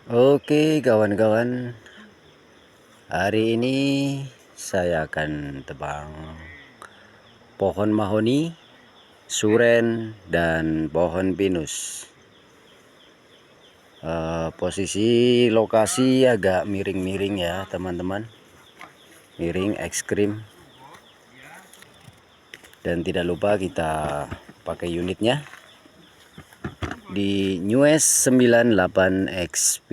Oke kawan-kawan, hari ini saya akan tebang pohon mahoni, suren, dan pohon pinus. Posisi lokasi agak miring-miring ya teman-teman, miring ekstrim. Dan tidak lupa kita pakai unitnya di Newes 98 XP.